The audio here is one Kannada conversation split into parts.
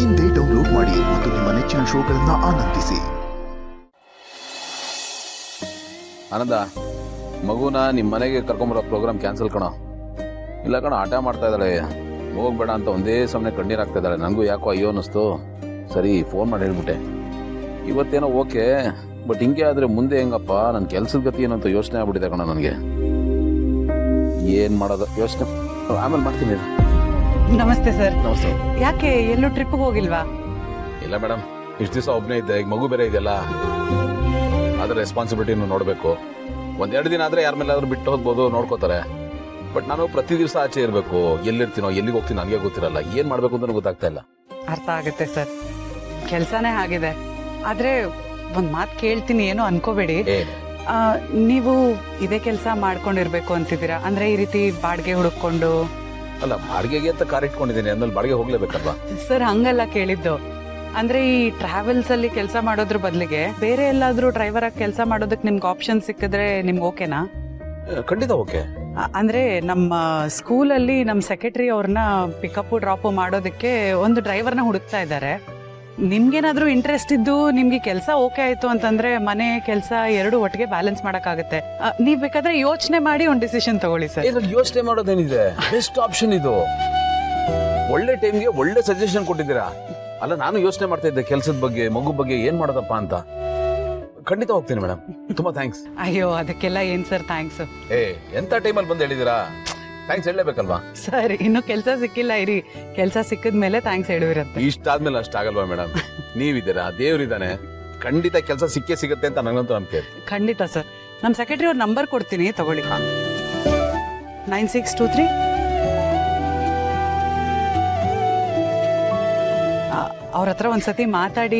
ಇಂದೇ ಡೌನ್ಲೋಡ್ ಮಾಡಿ ಮತ್ತು ನಿಮ್ಮ ನೆಚ್ಚಿನ ಶೋಗಳನ್ನ ಆನಂದಿಸಿ. ಆನಂದ, ಮಗುನ ನಿಮ್ಮ ಮನೆಗೆ ಕರ್ಕೊಂಬರೋ ಪ್ರೋಗ್ರಾಮ್ ಕ್ಯಾನ್ಸಲ್ ಕಣೋ. ಇಲ್ಲ ಕಣ, ಆಟ ಮಾಡ್ತಾ ಇದ್ದಾಳೆ, ಹೋಗ್ಬೇಡ ಅಂತ ಒಂದೇ ಸಮನೆ ಕಣ್ಣೀರಾಗ್ತಾ ಇದ್ದಾಳೆ. ನನಗೂ ಯಾಕೋ ಅಯ್ಯೋ ಅನ್ನಿಸ್ತು. ಸರಿ ಫೋನ್ ಮಾಡಿ ಹೇಳ್ಬಿಟ್ಟೆ. ಇವತ್ತೇನೋ ಓಕೆ, ಬಟ್ ಹಿಂಗೆ ಆದರೆ ಮುಂದೆ ಹೆಂಗಪ್ಪ? ನನ್ನ ಕೆಲಸದ ಗತಿ ಏನಂತ ಯೋಚನೆ ಆಗ್ಬಿಟ್ಟಿದೆ ಕಣ ನನಗೆ. ಏನು ಮಾಡೋದು ಯೋಚನೆ, ಆಮೇಲೆ ಮಾಡ್ತೀನಿ. ನಮಸ್ತೆ ಸರ್. ನಮಸ್ತೆ. ಯಾಕೆ ಎಲ್ಲೂ ಟ್ರಿಪ್ ಹೋಗಿಲ್ವಾ? ಇಲ್ಲ ಮೇಡಮ್, ಇಷ್ಟು ದಿವಸ ಒಬ್ಬನೇ ಇದ್ದೆ, ಈಗ ಮಗು ಬೇರೆ ಇದೆಯಲ್ಲ, ಅದ್ರ ರೆಸ್ಪಾನ್ಸಿಬಿಲಿಟಿನೂ ನೋಡಬೇಕು. ಒಂದೆರಡು ದಿನ ಆದರೆ ಯಾರ ಮೇಲಾದ್ರೂ ಬಿಟ್ಟು ಹೋಗ್ಬೋದು, ನೋಡ್ಕೋತಾರೆ. ಬಟ್ ನಾನು ಪ್ರತಿ ದಿವಸ ಆಚೆ ಇರಬೇಕು. ಎಲ್ಲಿರ್ತೀನೋ, ಎಲ್ಲಿಗೆ ಹೋಗ್ತೀನಿ ನನಗೆ ಗೊತ್ತಿರಲ್ಲ. ಏನು ಮಾಡಬೇಕು ಅಂತ ಗೊತ್ತಾಗ್ತಾ ಇಲ್ಲ. ಅರ್ಥ ಆಗುತ್ತೆ ಸರ್, ಕೆಲಸನೇ ಆಗಿದೆ. ಆದ್ರೆ ಒಂದ್ ಮಾತು ಕೇಳ್ತೀನಿ, ಏನೋ ಅನ್ಕೋಬೇಡಿ. ನೀವು ಇದೇ ಕೆಲಸ ಮಾಡ್ಕೊಂಡಿರ್ಬೇಕು ಅಂತಿದ್ದೀರಾ? ಅಂದ್ರೆ ಈ ರೀತಿ ಬಾಡಿಗೆ ಹುಡುಕೊಂಡು? ಅಲ್ಲ, ಬಾಡಿಗೆಗೆ ಅಂತ ಕಾರ್ ಇಟ್ಕೊಂಡಿದ್ದೀನಿ, ಅಂದ್ಮೇಲೆ ಬಾಡಿಗೆ ಹೋಗ್ಲೇಬೇಕಲ್ವಾ? ಸರ್ ಹಂಗಲ್ಲ ಕೇಳಿದ್ದು. ಅಂದ್ರೆ ಈ ಟ್ರಾವೆಲ್ಸ್ ಅಲ್ಲಿ ಕೆಲಸ ಮಾಡೋದ್ರ ಬದಲಿಗೆ ಬೇರೆ ಎಲ್ಲಾದ್ರೂ ಡ್ರೈವರ್ ಆಗಿ ಕೆಲಸ ಮಾಡೋದಕ್ಕೆ ನಿಮ್ಗೆ ಆಪ್ಷನ್ ಸಿಕ್ಕಿದ್ರೆ ನಿಮ್ಗೆ ಓಕೆನಾ? ಖಂಡಿತ ಓಕೆ. ಅಂದ್ರೆ ನಮ್ಮ ಸ್ಕೂಲಲ್ಲಿ ನಮ್ಮ ಸೆಕ್ರೆಟರಿ ಅವ್ರನ್ನ ಪಿಕಪ್ ಡ್ರಾಪ್ ಮಾಡೋದಕ್ಕೆ ಒಂದು ಡ್ರೈವರ್ನ ಹುಡುಕ್ತಾ ಇದ್ದಾರೆ. ನಿಮ್ಗೇನಾದ್ರೂ ಇಂಟ್ರೆಸ್ಟ್ ಇದ್ದು ನಿಮ್ಗೆ ಕೆಲಸ ಓಕೆ ಆಯ್ತು ಅಂತಂದ್ರೆ ಮನೆ ಕೆಲಸ ಎರಡು ಒಟ್ಟಿಗೆ ಬ್ಯಾಲೆನ್ಸ್ ಮಾಡಕ್ಕಾಗತ್ತೆ. ನೀವ್ ಬೇಕಾದ್ರೆ ಯೋಚನೆ ಮಾಡಿ ಒಂದು ಡಿಸಿಷನ್ ತಗೊಳ್ಳಿ ಸರ್. ಇದ್ರಲ್ಲಿ ಯೋಚನೆ ಮಾಡೋದೇನಿದೆ? ಬೆಸ್ಟ್ ಆಪ್ಷನ್ ಇದು. ಒಳ್ಳೆ ಟೈಮ್ಗೆ ಒಳ್ಳೆ ಸಜೆಷನ್ ಕೊಟ್ಟಿದ್ದೀರಾ. ಅಲ್ಲ, ನಾನು ಯೋಚನೆ ಮಾಡ್ತಾ ಇದ್ದೆ ಕೆಲಸದ ಬಗ್ಗೆ, ಮಗು ಬಗ್ಗೆ ಏನ್ ಮಾಡೋದಪ್ಪ ಅಂತ. ಖಂಡಿತ ಹೋಗ್ತೀನಿ ಮೇಡಮ್, ತುಂಬಾ ಥ್ಯಾಂಕ್ಸ್. ಅಯ್ಯೋ, ಅದಕ್ಕೆಲ್ಲ ಏನ್ ಸರ್ ಥ್ಯಾಂಕ್ಸ್. ಎಂತ ಟೈಮಲ್ಲಿ ಬಂದು ಹೇಳಿದಿರಾ, ಥ್ಯಾಂಕ್ಸ್ ಹೇಳಲೇಬೇಕಲ್ವಾ? ಸರ್ ಇನ್ನು ಕೆಲಸ ಸಿಕ್ಕಿಲ್ಲ, ಇರಿ. ಕೆಲಸ ಸಿಕ್ಕಿದ್ಮೇಲೆ ಥ್ಯಾಂಕ್ಸ್ ಹೇಳಿರುತ್ತೆ. ಇಷ್ಟಾದ್ಮೇಲೆ ಅಷ್ಟಾಗಲ್ವಾ ಮೇಡಮ್? ನೀವಿದ್ದೀರಾ, ದೇವ್ರಿದ್ದಾನೆ, ಖಂಡಿತ ಕೆಲಸ ಸಿಕ್ಕೇ ಸಿಗುತ್ತೆ ಅಂತ ನನಗಂತೂ ನಂಬಿಕೆ. ಖಂಡಿತ ಸರ್. ನಮ್ಮ ಸೆಕ್ರೆಟರಿ ಅವ್ರ ನಂಬರ್ ಕೊಡ್ತೀನಿ, ತಗೊಳ್ಳಿ. 9623 ಅವ್ರ ಹತ್ರ ಒಂದ್ಸತಿ ಮಾತಾಡಿ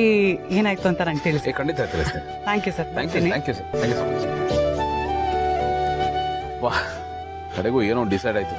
ಏನಾಯ್ತು ಅಂತ ನಂಗೆ ತಿಳಿಸಿ. ಖಂಡಿತ ತಿಳಿಸ್ತೀನಿ. Thank you sir. Thank you sir. Thank you so much. ವಾಹ್, ಕಡೆಗೂ ಏನೋ ಡಿಸೈಡ್ ಆಯ್ತು.